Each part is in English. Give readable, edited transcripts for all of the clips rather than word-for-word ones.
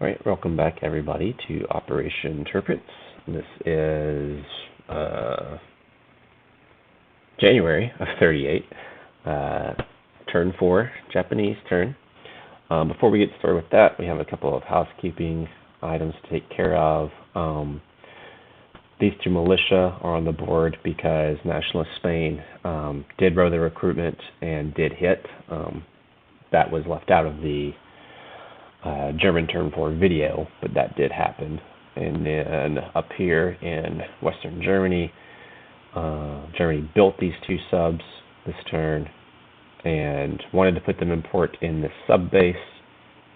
Alright, welcome back everybody to Operation Tirpitz. This is January of 38, turn 4, Japanese turn. Before we get started with that, we have a couple of housekeeping items to take care of. These two militia are on the board because Nationalist Spain did row the recruitment and did hit. That was left out of the German Turn 4 video, but that did happen. And then up here in Western Germany, Germany built these two subs this turn and wanted to put them in port in the sub base,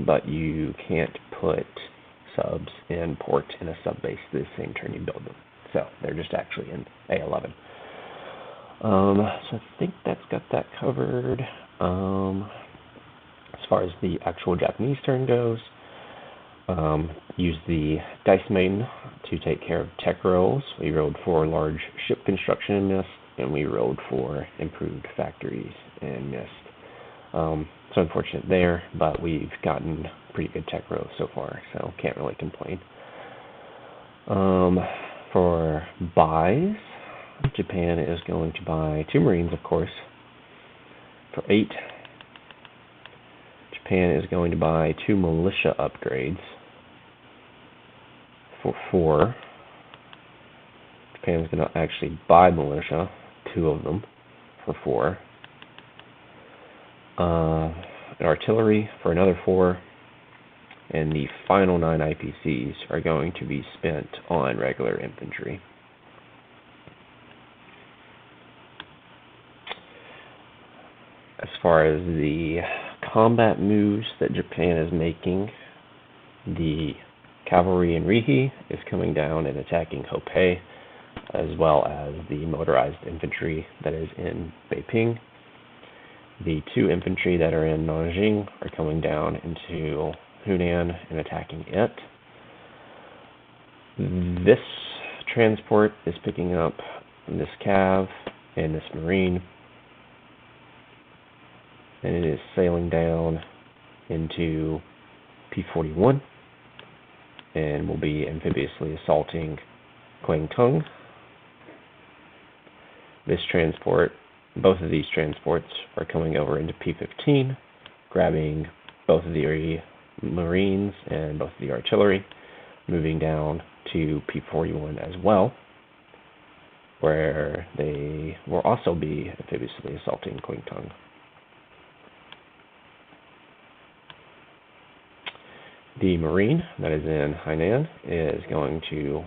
but you can't put subs in port in a sub base the same turn you build them. So they're just actually in A11. So I think that's got that covered. As far as the actual Japanese turn goes, use the Dice Maiden to take care of tech rolls. We rolled for large ship construction and missed, and we rolled for improved factories and missed. So unfortunate there, but we've gotten pretty good tech rolls so far, so can't really complain. For buys, Japan is going to buy 2 Marines, of course, for 8. Japan is going to buy 2 militia upgrades for 4. Japan is going to actually buy militia, 2 of them, for 4. Artillery for another 4. And the final 9 IPCs are going to be spent on regular infantry. As far as the combat moves that Japan is making, the cavalry in Rihi is coming down and attacking Hopei, as well as the motorized infantry that is in Beiping. The 2 infantry that are in Nanjing are coming down into Hunan and attacking it. This transport is picking up this cav and this marine, and it is sailing down into P41 and will be amphibiously assaulting Kwangtung. This transport, both of these transports, are coming over into P15, grabbing both of the Marines and both of the artillery, moving down to P41 as well, where they will also be amphibiously assaulting Kwangtung. The Marine that is in Hainan is going to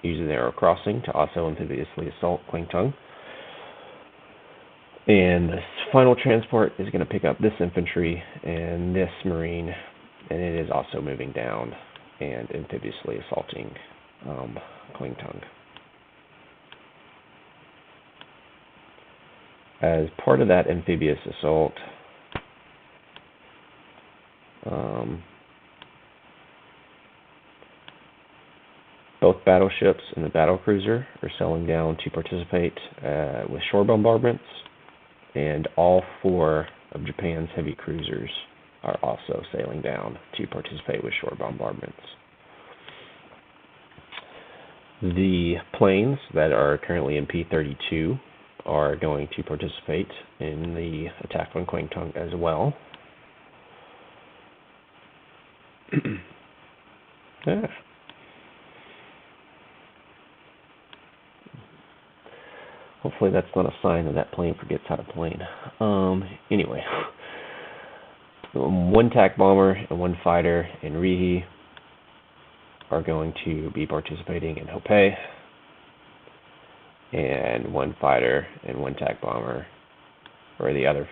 use an arrow crossing to also amphibiously assault Kwangtung. And this final transport is going to pick up this infantry and this Marine, and it is also moving down and amphibiously assaulting Kwangtung. As part of that amphibious assault, both battleships and the battlecruiser are sailing down to participate with shore bombardments, and all 4 of Japan's heavy cruisers are also sailing down to participate with shore bombardments. The planes that are currently in P32 are going to participate in the attack on Kwangtung as well. Yeah. Hopefully that's not a sign that plane forgets how to plane. Anyway, 1 TAC bomber and 1 fighter in Rihi are going to be participating in Hopei, and 1 fighter and 1 TAC bomber, or the other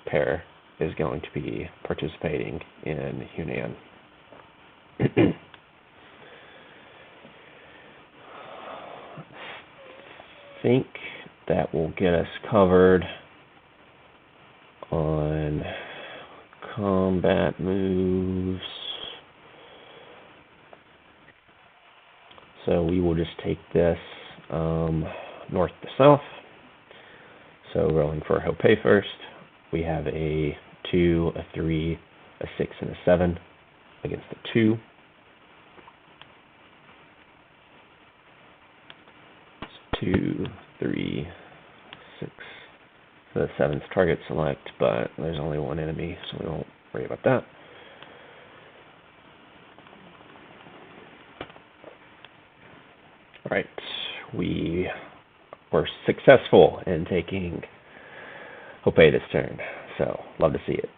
pair, is going to be participating in Hunan. I think that will get us covered on combat moves. So we will just take this north to south. So rolling for Hopei first, we have a 2, a 3, a 6, and a 7 against a 2. 2, 3, 6. The 7's target select, but there's only one enemy, so we won't worry about that. Alright, we were successful in taking Hopei this turn, so love to see it.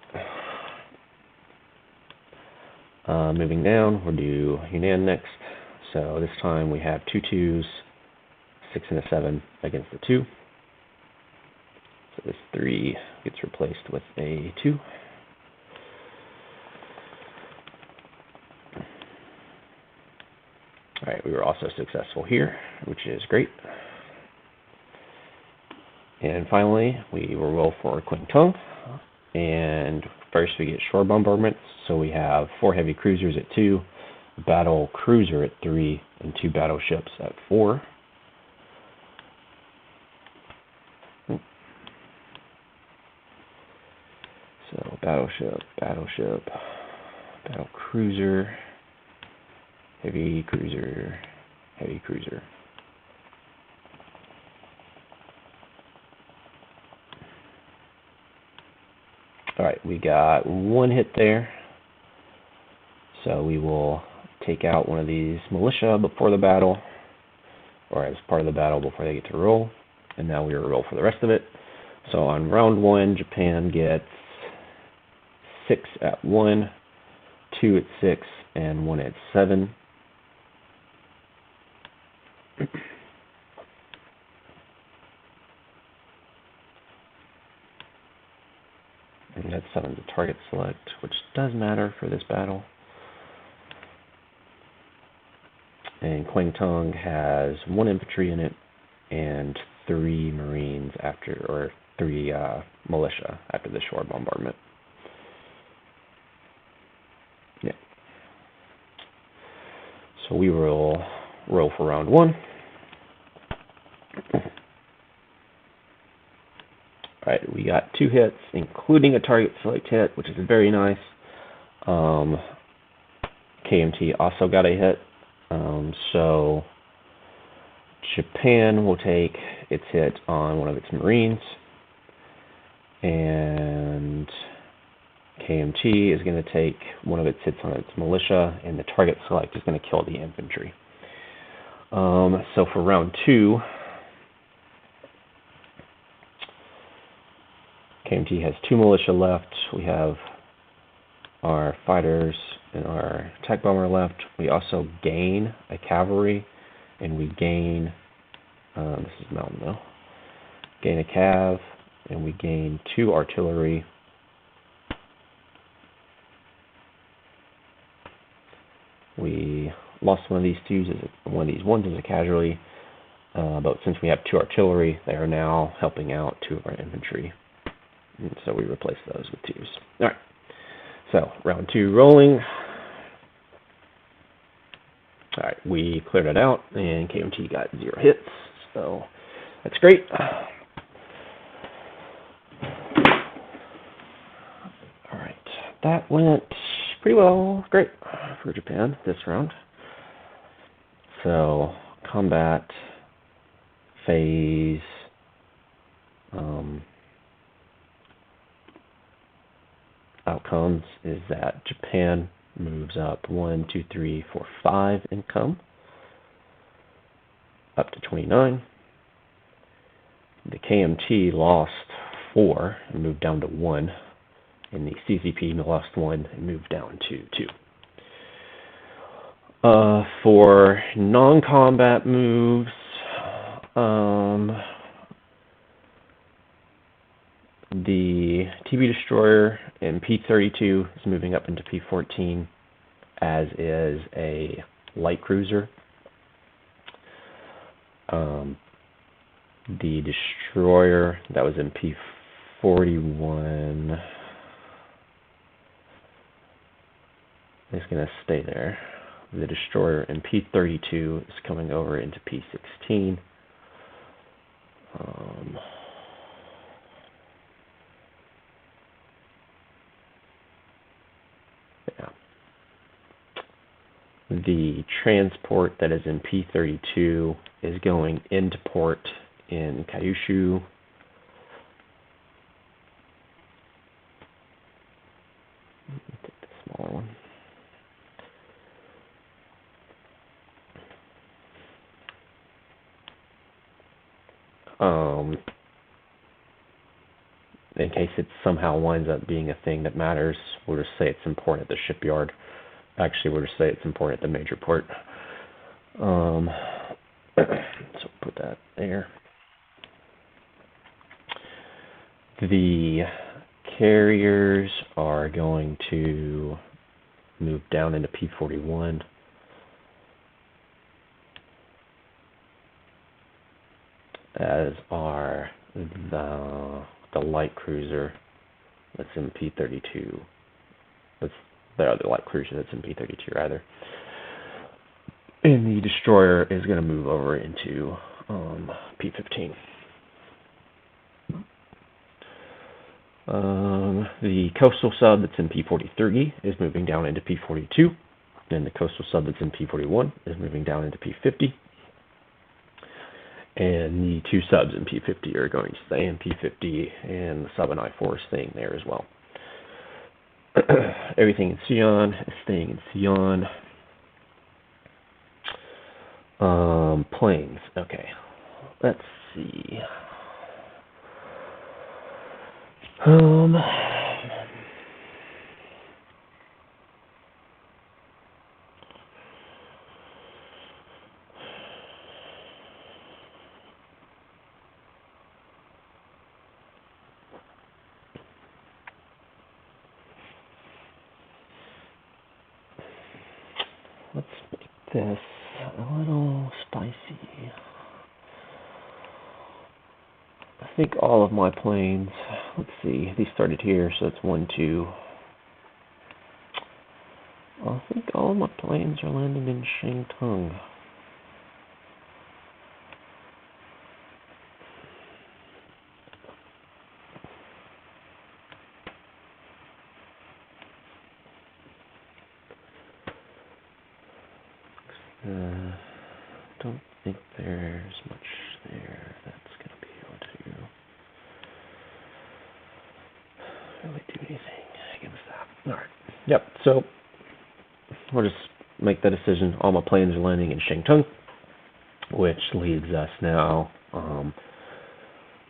Moving down, we'll do Yunnan next. So this time we have 2 2s, 6 and a 7 against the 2. So this 3 gets replaced with a 2. Alright, we were also successful here, which is great. And finally, we will roll for Kwangtung. And first we get shore bombardments. So we have 4 heavy cruisers at 2, a battle cruiser at 3, and 2 battleships at 4. So battleship, battleship, battle cruiser, heavy cruiser, heavy cruiser. Alright, we got 1 hit there. So we will take out one of these militia before the battle, or as part of the battle before they get to roll. And now we will roll for the rest of it. So on round 1, Japan gets 6 at 1, 2 at 6, and 1 at 7. And that 7's a target select, which does matter for this battle. And Kwangtung has 1 infantry in it and 3 marines after, or 3 militia after the shore bombardment. Yeah. So we will roll for round 1. Alright, we got 2 hits, including a target select hit, which is very nice. KMT also got a hit. So Japan will take its hit on one of its marines, and KMT is going to take one of its hits on its militia, and the target select is going to kill the infantry. So for round 2, KMT has 2 militia left. We have our fighters and our attack bomber left. We also gain a cavalry, and we gain, this is mountain though, gain a cav, and we gain 2 artillery. We lost one of these 2s, one of these 1s as a casualty, but since we have 2 artillery, they are now helping out 2 of our infantry. And so we replace those with 2s. Alright, so round 2 rolling. Alright, we cleared it out, and KMT got 0 hits, so that's great. Alright, that went pretty well, great for Japan this round. So, combat phase, outcomes is that Japan moves up 1, 2, 3, 4, 5 income, up to 29. The KMT lost 4 and moved down to 1, and the CCP lost 1 and moved down to 2. For non-combat moves, the TB Destroyer in P32 is moving up into P14, as is a light cruiser. The destroyer that was in P41 is going to stay there. The destroyer in P32 is coming over into P16. Yeah. The transport that is in P32 is going into port in Kyushu. Take the smaller one. In case it somehow winds up being a thing that matters, we'll just say it's important at the shipyard. Actually, we'll just say it's important at the major port. So put that there. The carriers are going to move down into P41. As are the light cruiser that's in P32. That's the other light cruiser that's in P32 rather. And the destroyer is going to move over into P15. The coastal sub that's in P43 is moving down into P42, and the coastal sub that's in P41 is moving down into P50. And the two subs in P50 are going to stay in P50, and the sub in I-4 is staying there as well. Everything in Sion is staying in Sion. Planes. Okay. Let's see. Let's make this a little spicy. I think all of my planes, let's see, these started here, so it's 1, 2. I think all of my planes are landing in Shantung. Don't think there's much there that's going to be able to really do anything against that. Alright. Yep, so we'll just make the decision. All my planes are landing in Shantung, which leaves us now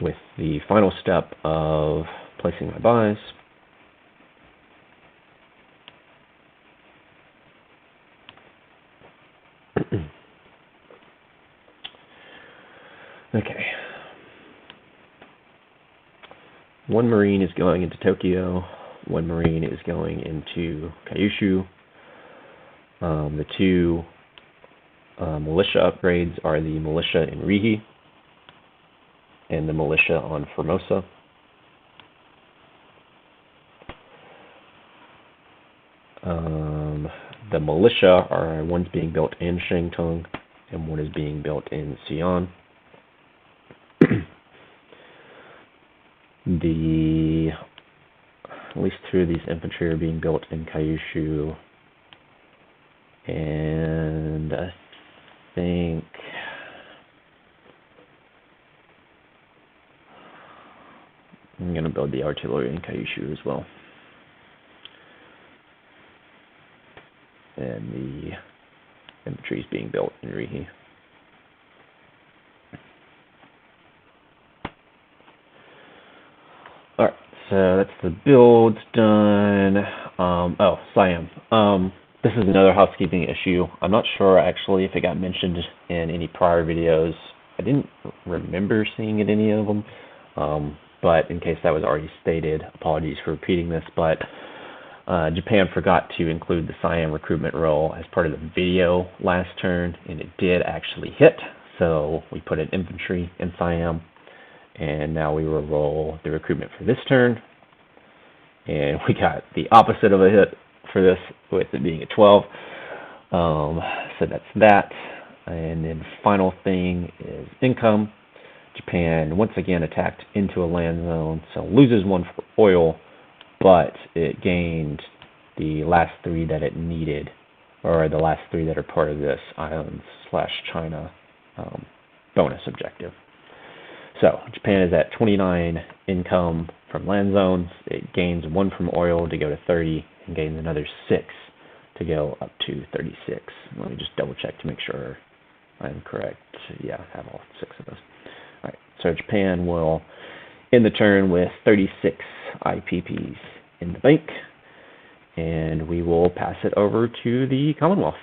with the final step of placing my buys. Okay. One Marine is going into Tokyo. One Marine is going into Kyushu. The two militia upgrades are the militia in Rihi and the militia on Formosa. The militia are one's being built in Shantung and one is being built in Sion. At least two of these infantry are being built in Kyushu, and I think I'm going to build the artillery in Kyushu as well. And the infantry is being built in Rihi. Alright, so that's the build done. Siam. This is another housekeeping issue. I'm not sure actually if it got mentioned in any prior videos. I didn't remember seeing it in any of them. But in case that was already stated, apologies for repeating this, but Japan forgot to include the Siam recruitment role as part of the video last turn, and it did actually hit. So we put an infantry in Siam, and now we will roll the recruitment for this turn. And we got the opposite of a hit for this, with it being a 12. So that's that. And then the final thing is income. Japan once again attacked into a land zone, so loses one for oil, but it gained the last three that it needed, or the last three that are part of this island/China bonus objective. So Japan is at 29 income from land zones. It gains 1 from oil to go to 30 and gains another 6 to go up to 36. Let me just double check to make sure I'm correct. Yeah, I have all 6 of those. All right, so Japan will end the turn with 36 IPPs in the bank, and we will pass it over to the Commonwealth.